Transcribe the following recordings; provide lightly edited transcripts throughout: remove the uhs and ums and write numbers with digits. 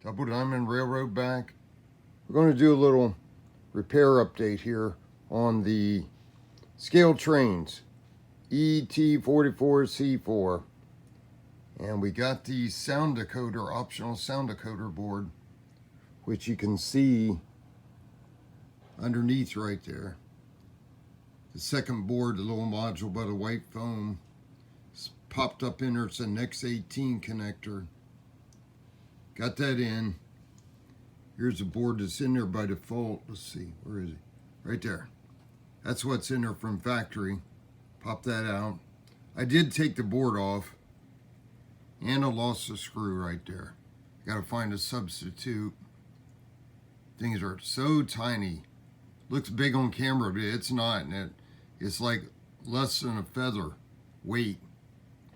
Double Diamond Railroad back. We're going to do a little repair update here on the Scaletrains ET44C4. And we got the sound decoder, optional sound decoder board, which you can see underneath right there. The second board, the little module by the white foam, it's popped up in there. It's a Next18 connector. Got that in. Here's a board that's in there by default. Let's see, where is it? Right there. That's what's in there from factory. Pop that out. I did take the board off, and I lost the screw right there. Gotta find a substitute. Things are so tiny. Looks big on camera, but it's not. And it's like less than a feather weight.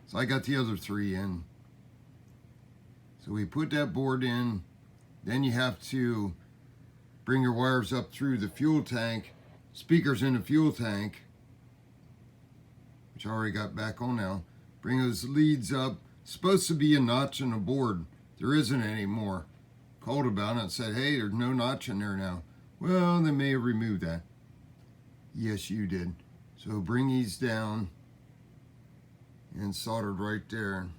So I got the other three in. So we put that board in. Then you have to bring your wires up through the fuel tank. Speakers in the fuel tank, which I already got back on now. Bring those leads up. Supposed to be a notch in the board. There isn't anymore. Called about it and said, hey, there's no notch in there now. Well, they may have removed that. ESU did. So bring these down and soldered right there.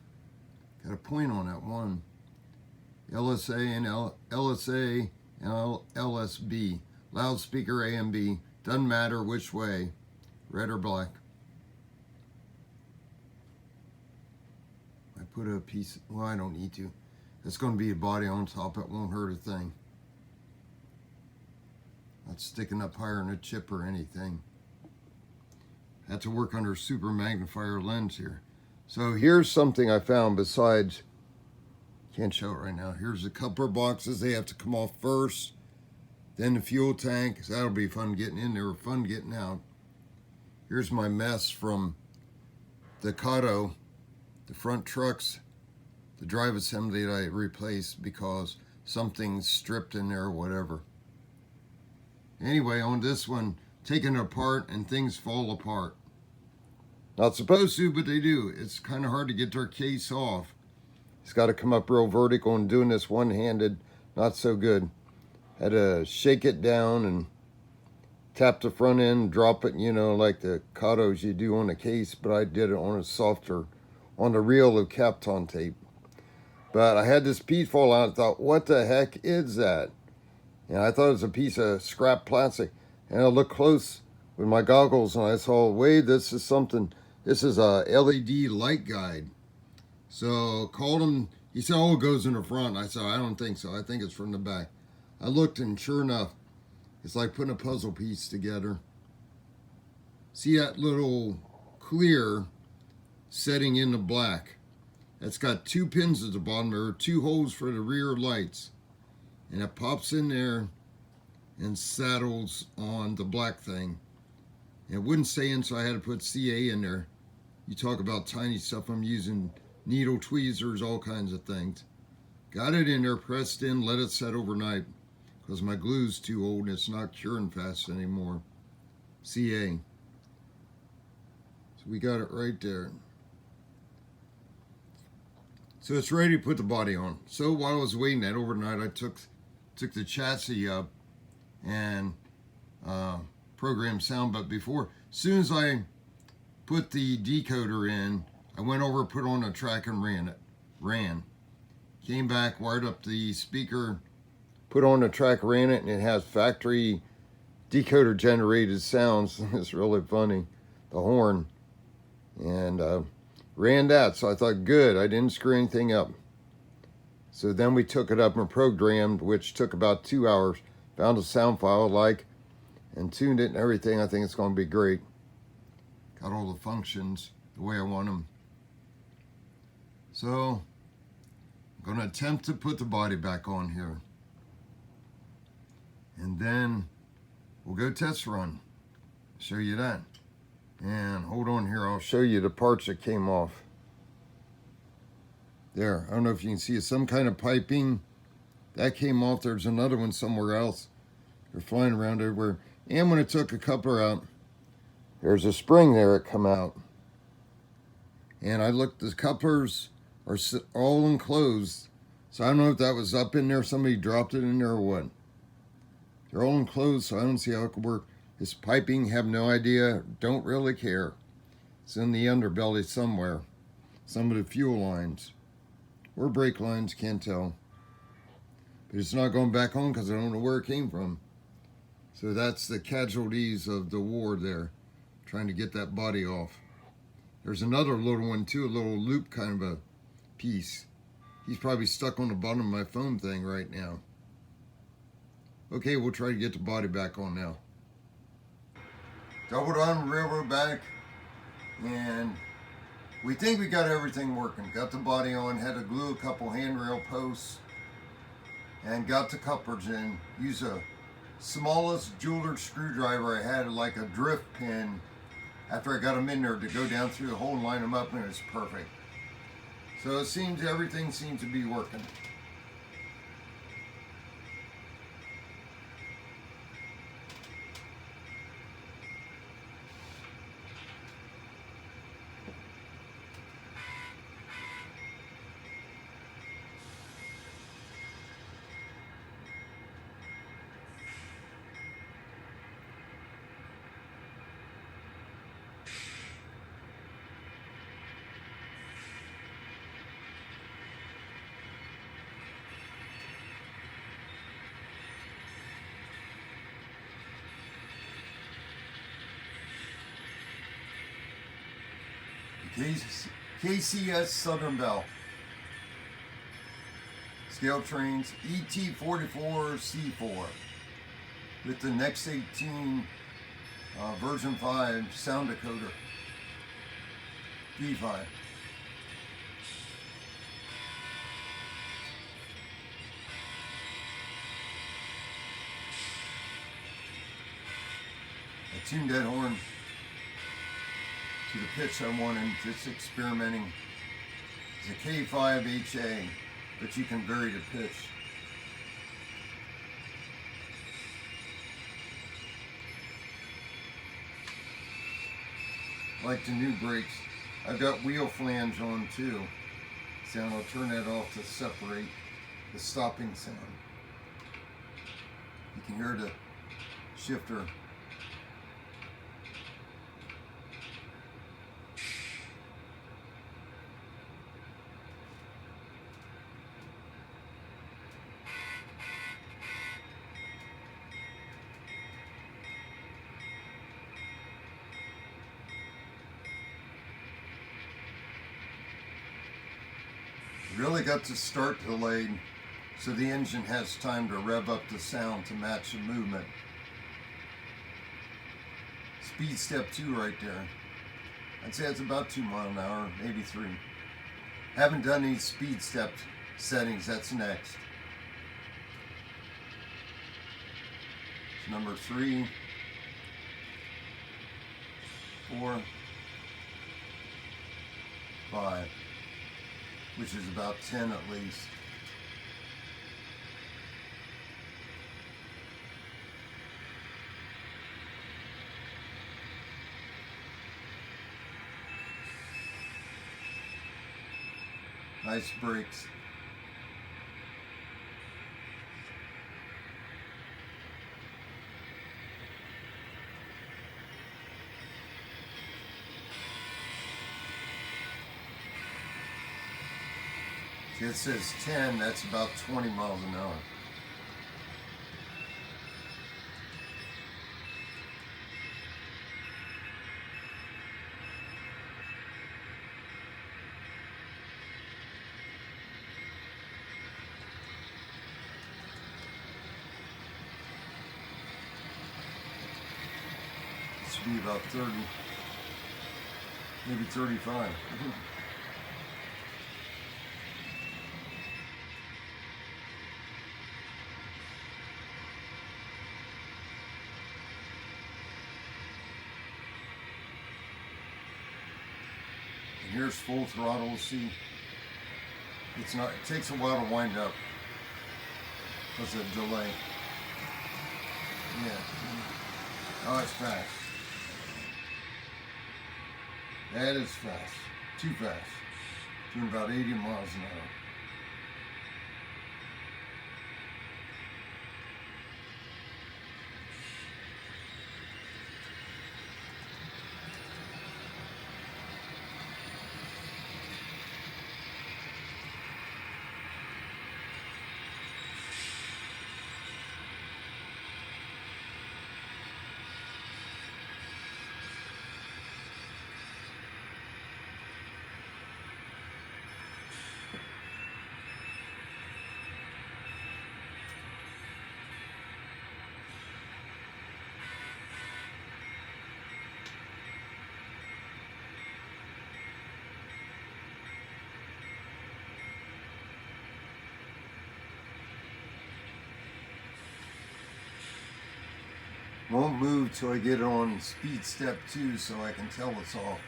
Got a point on that one. LSA and LSA and LSB. Loudspeaker A and B. Doesn't matter which way, red or black. I put a piece, well, I don't need to. It's going to be a body on top. It won't hurt a thing. Not sticking up higher in a chip or anything. Had to work under super magnifier lens here. So here's something I found besides, can't show it right now. Here's the coupler boxes. They have to come off first. Then the fuel tank. So that'll be fun getting in there, fun getting out. Here's my mess from the Kato, the front trucks, the drive assembly that I replaced because something's stripped in there or whatever. Anyway, on this one, taking it apart and things fall apart. Not supposed to, but they do. It's kind of hard to get their case off. It's got to come up real vertical, and doing this one-handed, not so good. Had to shake it down and tap the front end, drop it, you know, like the Katos you do on the case, but I did it on a softer, on the reel of Kapton tape. But I had this piece fall out. I thought, what the heck is that? And I thought it was a piece of scrap plastic. And I looked close with my goggles, and I saw, wait, this is something. This is a LED light guide. So called him. He said, oh, it goes in the front. I said, I don't think so. I think it's from the back. I looked, and sure enough, it's like putting a puzzle piece together. See that little clear setting in the black? That's got two pins at the bottom. There are two holes for the rear lights. And it pops in there and saddles on the black thing. And it wouldn't stay in, so I had to put CA in there. You talk about tiny stuff. I'm using needle tweezers, all kinds of things. Got it in there, pressed in, let it set overnight because my glue's too old and it's not curing fast anymore. CA. So we got it right there. So it's ready to put the body on. So while I was waiting that overnight, I took the chassis up and programmed sound. But before, as soon as I put the decoder in, I went over, put on a track and ran it. Came back, wired up the speaker, put on the track, ran it, and it has factory decoder generated sounds. It's really funny, the horn. And ran that, so I thought, good, I didn't screw anything up. So then we took it up and programmed, which took about 2 hours. Found a sound file I like, and tuned it and everything. I think it's going to be great. Got all the functions the way I want them. So I'm going to attempt to put the body back on here. And then we'll go test run. Show you that. And hold on here, I'll show you the parts that came off. There, I don't know if you can see it, some kind of piping. That came off. There's another one somewhere else. They're flying around everywhere. And when I took a coupler out, there's a spring there that come out. And I looked, the couplers are all enclosed. So I don't know if that was up in there, somebody dropped it in there or what. They're all enclosed, so I don't see how it could work. This piping, have no idea, don't really care. It's in the underbelly somewhere. Some of the fuel lines or brake lines, can't tell. But it's not going back home because I don't know where it came from. So that's the casualties of the war there, trying to get that body off. There's another little one too, a little loop kind of a piece. He's probably stuck on the bottom of my foam thing right now. Okay, we'll try to get the body back on now. Doubled on railroad back, and we think we got everything working. Got the body on, had to glue a couple handrail posts, and got the couplers in. Use a smallest jeweler screwdriver I had, like a drift pin, after I got them in there to go down through the hole and line them up, and it was perfect. So it seems everything seems to be working. KCS Southern Bell. Scaletrains ET44C4 with the Next18 version 5 sound decoder. V5. I tuned that horn to the pitch I wanted, just experimenting. It's a K5HA, but you can vary the pitch. Like the new brakes, I've got wheel flange on too. See, I'll turn that off to separate the stopping sound. You can hear the shifter. Really got the start delayed, so the engine has time to rev up the sound to match the movement. Speed step 2 right there. I'd say it's about 2 miles an hour, maybe 3. Haven't done any speed step settings, that's next. It's number 3, 4, 5. Which is about 10 at least. Nice brakes. It says 10, that's about 20 miles an hour. It should be about 30, maybe 35. Here's full throttle. See, it takes a while to wind up because of delay. Yeah. Oh, it's fast. That is fast. Too fast. Doing about 80 miles an hour. Won't move till I get it on speed step 2 so I can tell it's off.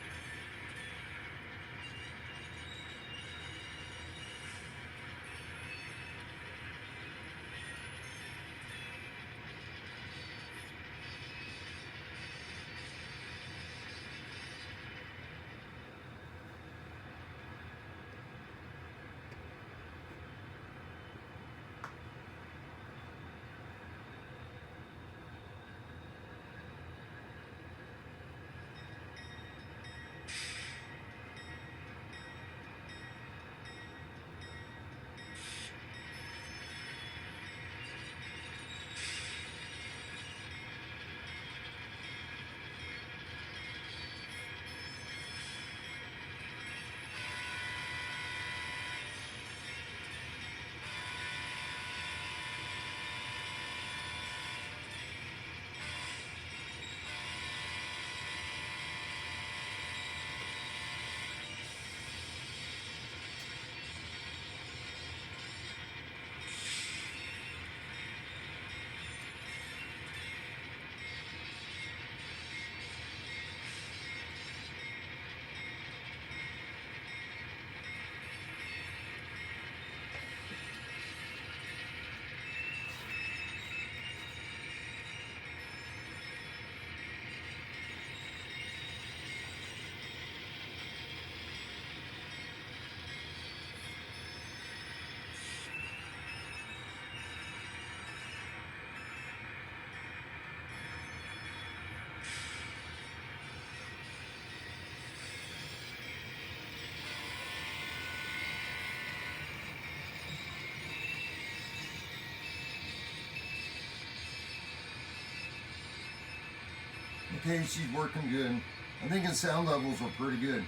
Okay, she's working good. I think the sound levels are pretty good.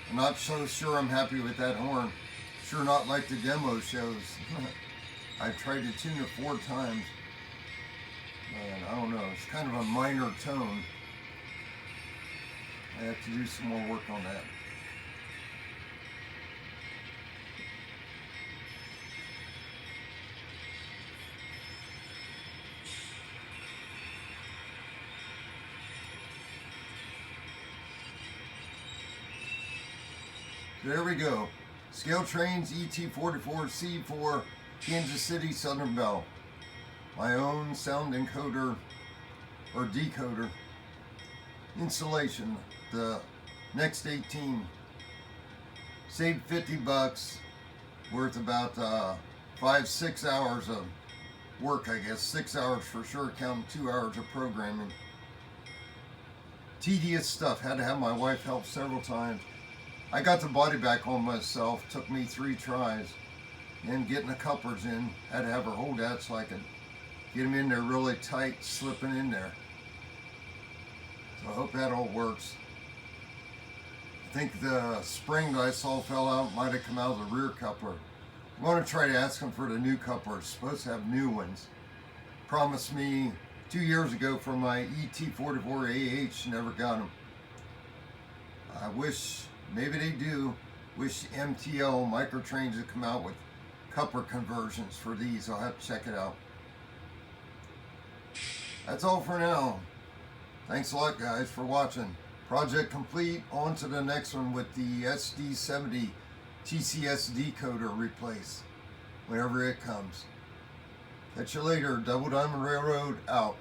I'm not so sure I'm happy with that horn. Sure not like the demo shows. I've tried to tune it 4 times. And I don't know, it's kind of a minor tone. I have to do some more work on that. There we go. Scaletrains ET44C4 Kansas City Southern Bell. My own sound encoder or decoder installation. The Next18. Saved 50 bucks. Worth about 5-6 hours of work, I guess. 6 hours for sure, counting 2 hours of programming. Tedious stuff. Had to have my wife help several times. I got the body back on myself, took me 3 tries, and getting the couplers in, had to have her hold that so I could get them in there really tight, slipping in there. So I hope that all works. I think the spring that I saw fell out might have come out of the rear coupler. I'm going to try to ask them for the new couplers, supposed to have new ones. Promised me 2 years ago for my ET44AH, never got them. I wish, maybe they do, wish MTL Microtrains would come out with coupler conversions for these. I'll have to check it out. That's all for now. Thanks a lot, guys, for watching. Project complete. On to the next one with the SD70 TCS decoder replace whenever it comes. Catch you later. Double Diamond Railroad out.